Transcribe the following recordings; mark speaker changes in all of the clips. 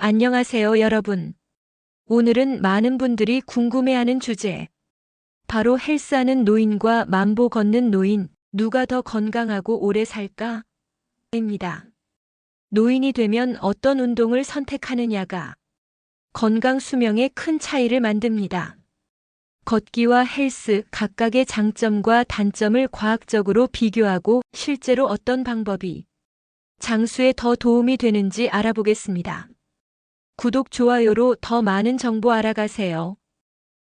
Speaker 1: 안녕하세요, 여러분. 오늘은 많은 분들이 궁금해하는 주제, 바로 헬스하는 노인과 만보 걷는 노인, 누가 더 건강하고 오래 살까? 입니다. 노인이 되면 어떤 운동을 선택하느냐가 건강 수명에 큰 차이를 만듭니다. 걷기와 헬스 각각의 장점과 단점을 과학적으로 비교하고 실제로 어떤 방법이 장수에 더 도움이 되는지 알아보겠습니다. 구독, 좋아요로 더 많은 정보 알아가세요.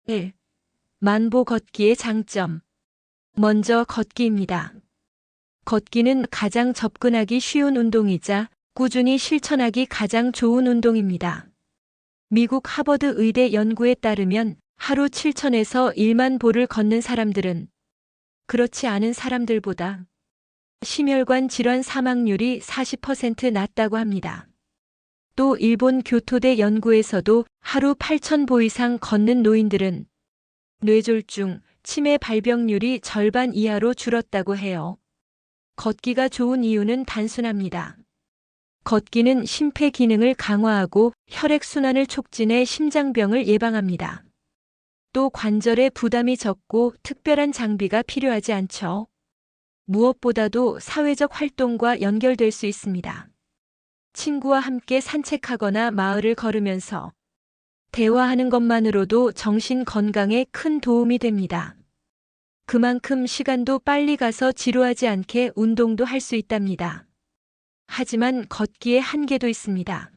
Speaker 1: 1. 만보 걷기의 장점. 먼저 걷기입니다. 걷기는 가장 접근하기 쉬운 운동이자 꾸준히 실천하기 가장 좋은 운동입니다. 미국 하버드 의대 연구에 따르면 하루 7,000에서 1만 보를 걷는 사람들은 그렇지 않은 사람들보다 심혈관 질환 사망률이 40% 낮다고 합니다. 또 일본 교토대 연구에서도 하루 8,000보 이상 걷는 노인들은 뇌졸중, 치매 발병률이 절반 이하로 줄었다고 해요. 걷기가 좋은 이유는 단순합니다. 걷기는 심폐 기능을 강화하고 혈액순환을 촉진해 심장병을 예방합니다. 또 관절에 부담이 적고 특별한 장비가 필요하지 않죠. 무엇보다도 사회적 활동과 연결될 수 있습니다. 친구와 함께 산책하거나 마을을 걸으면서 대화하는 것만으로도 정신 건강에 큰 도움이 됩니다. 그만큼 시간도 빨리 가서 지루하지 않게 운동도 할 수 있답니다. 하지만 걷기에 한계도 있습니다.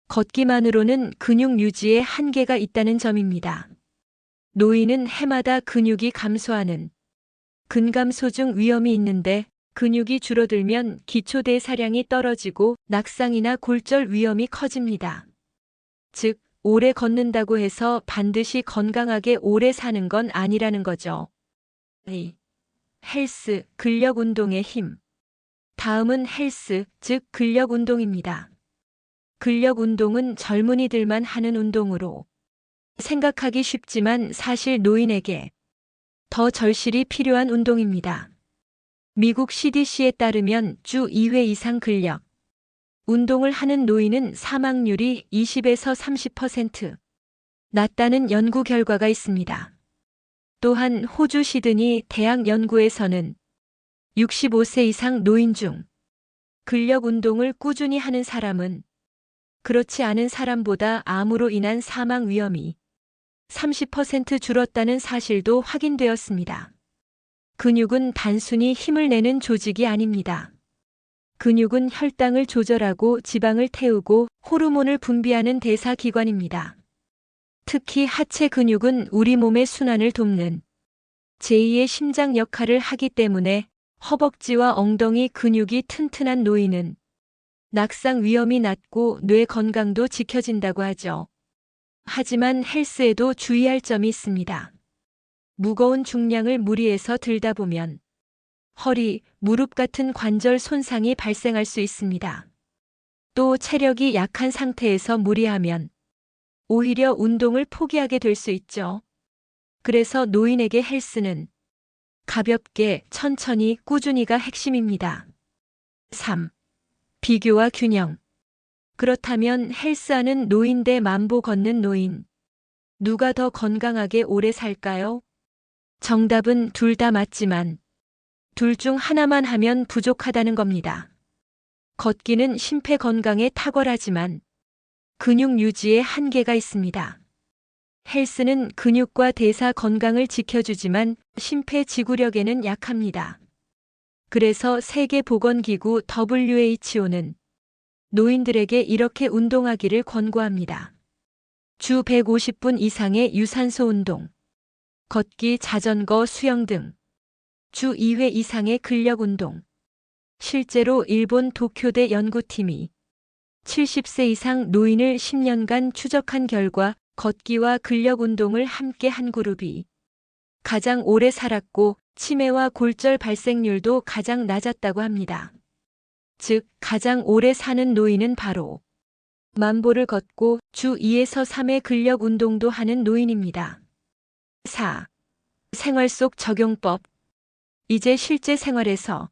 Speaker 1: 걷기만으로는 근육 유지에 한계가 있다는 점입니다. 노인은 해마다 근육이 감소하는 근감소증 위험이 있는데 근육이 줄어들면 기초대사량이 떨어지고 낙상이나 골절 위험이 커집니다. 즉, 오래 걷는다고 해서 반드시 건강하게 오래 사는 건 아니라는 거죠. 2. 헬스, 근력 운동의 힘. 다음은 헬스, 즉 근력 운동입니다. 근력 운동은 젊은이들만 하는 운동으로 생각하기 쉽지만 사실 노인에게 더 절실히 필요한 운동입니다. 미국 CDC에 따르면 주 2회 이상 근력 운동을 하는 노인은 사망률이 20에서 30% 낮다는 연구 결과가 있습니다. 또한 호주 시드니 대학 연구에서는 65세 이상 노인 중 근력 운동을 꾸준히 하는 사람은 그렇지 않은 사람보다 암으로 인한 사망 위험이 30% 줄었다는 사실도 확인되었습니다. 근육은 단순히 힘을 내는 조직이 아닙니다. 근육은 혈당을 조절하고 지방을 태우고 호르몬을 분비하는 대사기관입니다. 특히 하체 근육은 우리 몸의 순환을 돕는 제2의 심장 역할을 하기 때문에 허벅지와 엉덩이 근육이 튼튼한 노인은 낙상 위험이 낮고 뇌 건강도 지켜진다고 하죠. 하지만 헬스에도 주의할 점이 있습니다. 무거운 중량을 무리해서 들다 보면 허리, 무릎 같은 관절 손상이 발생할 수 있습니다. 또 체력이 약한 상태에서 무리하면 오히려 운동을 포기하게 될 수 있죠. 그래서 노인에게 헬스는 가볍게, 천천히, 꾸준히가 핵심입니다. 3. 비교와 균형. 그렇다면 헬스하는 노인 대 만보 걷는 노인. 누가 더 건강하게 오래 살까요? 정답은 둘 다 맞지만 둘 중 하나만 하면 부족하다는 겁니다. 걷기는 심폐 건강에 탁월하지만 근육 유지에 한계가 있습니다. 헬스는 근육과 대사 건강을 지켜주지만 심폐지구력에는 약합니다. 그래서 세계보건기구 WHO는 노인들에게 이렇게 운동하기를 권고합니다. 주 150분 이상의 유산소 운동, 걷기, 자전거, 수영 등 주 2회 이상의 근력 운동. 실제로 일본 도쿄대 연구팀이 70세 이상 노인을 10년간 추적한 결과 걷기와 근력 운동을 함께 한 그룹이 가장 오래 살았고 치매와 골절 발생률도 가장 낮았다고 합니다. 즉, 가장 오래 사는 노인은 바로 만보를 걷고 주 2에서 3회 근력 운동도 하는 노인입니다. 4. 생활 속 적용법. 이제 실제 생활에서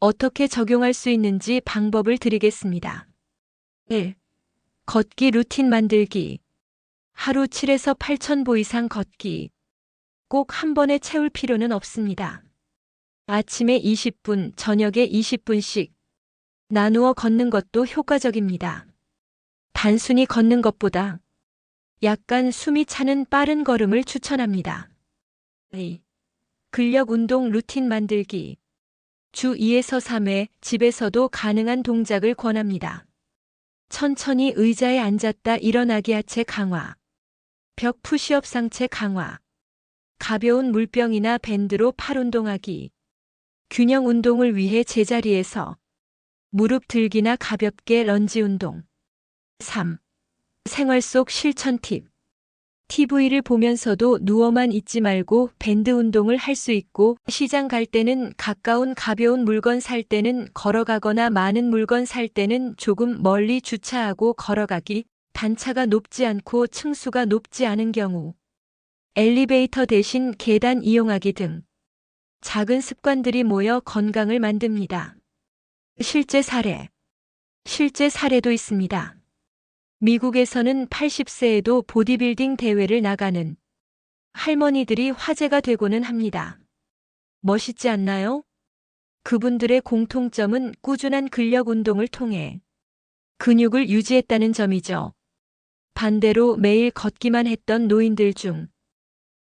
Speaker 1: 어떻게 적용할 수 있는지 방법을 드리겠습니다. 1. 걷기 루틴 만들기. 하루 7에서 8,000보 이상 걷기. 꼭 한 번에 채울 필요는 없습니다. 아침에 20분, 저녁에 20분씩 나누어 걷는 것도 효과적입니다. 단순히 걷는 것보다 약간 숨이 차는 빠른 걸음을 추천합니다. 근력 운동 루틴 만들기. 주 2에서 3회 집에서도 가능한 동작을 권합니다. 천천히 의자에 앉았다 일어나기 하체 강화. 벽 푸시업 상체 강화. 가벼운 물병이나 밴드로 팔 운동하기. 균형 운동을 위해 제자리에서 무릎 들기나 가볍게 런지 운동. 3. 생활 속 실천 팁. TV를 보면서도 누워만 있지 말고 밴드 운동을 할 수 있고, 시장 갈 때는 가까운 가벼운 물건 살 때는 걸어가거나 많은 물건 살 때는 조금 멀리 주차하고 걸어가기, 단차가 높지 않고 층수가 높지 않은 경우 엘리베이터 대신 계단 이용하기 등 작은 습관들이 모여 건강을 만듭니다. 실제 사례도 있습니다. 미국에서는 80세에도 보디빌딩 대회를 나가는 할머니들이 화제가 되고는 합니다. 멋있지 않나요? 그분들의 공통점은 꾸준한 근력 운동을 통해 근육을 유지했다는 점이죠. 반대로 매일 걷기만 했던 노인들 중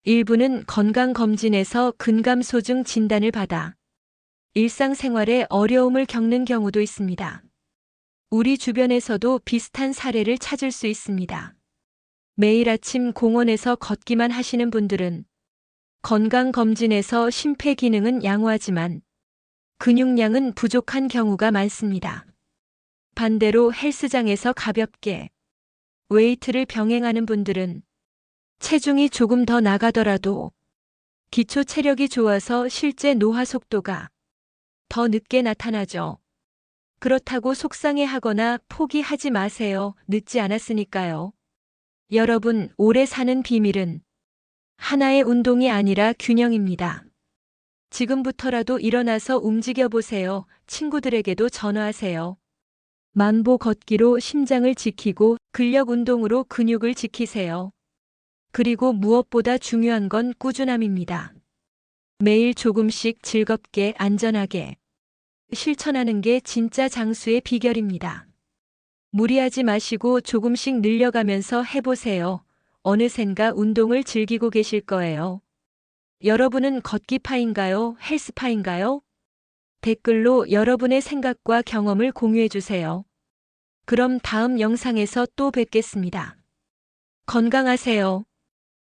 Speaker 1: 일부는 건강검진에서 근감소증 진단을 받아 일상생활에 어려움을 겪는 경우도 있습니다. 우리 주변에서도 비슷한 사례를 찾을 수 있습니다. 매일 아침 공원에서 걷기만 하시는 분들은 건강검진에서 심폐기능은 양호하지만 근육량은 부족한 경우가 많습니다. 반대로 헬스장에서 가볍게 웨이트를 병행하는 분들은 체중이 조금 더 나가더라도 기초 체력이 좋아서 실제 노화 속도가 더 늦게 나타나죠. 그렇다고 속상해하거나 포기하지 마세요. 늦지 않았으니까요. 여러분, 오래 사는 비밀은 하나의 운동이 아니라 균형입니다. 지금부터라도 일어나서 움직여보세요. 친구들에게도 전화하세요. 만보 걷기로 심장을 지키고 근력 운동으로 근육을 지키세요. 그리고 무엇보다 중요한 건 꾸준함입니다. 매일 조금씩 즐겁게 안전하게 실천하는 게 진짜 장수의 비결입니다. 무리하지 마시고 조금씩 늘려가면서 해보세요. 어느샌가 운동을 즐기고 계실 거예요. 여러분은 걷기파인가요? 헬스파인가요? 댓글로 여러분의 생각과 경험을 공유해주세요. 그럼 다음 영상에서 또 뵙겠습니다. 건강하세요.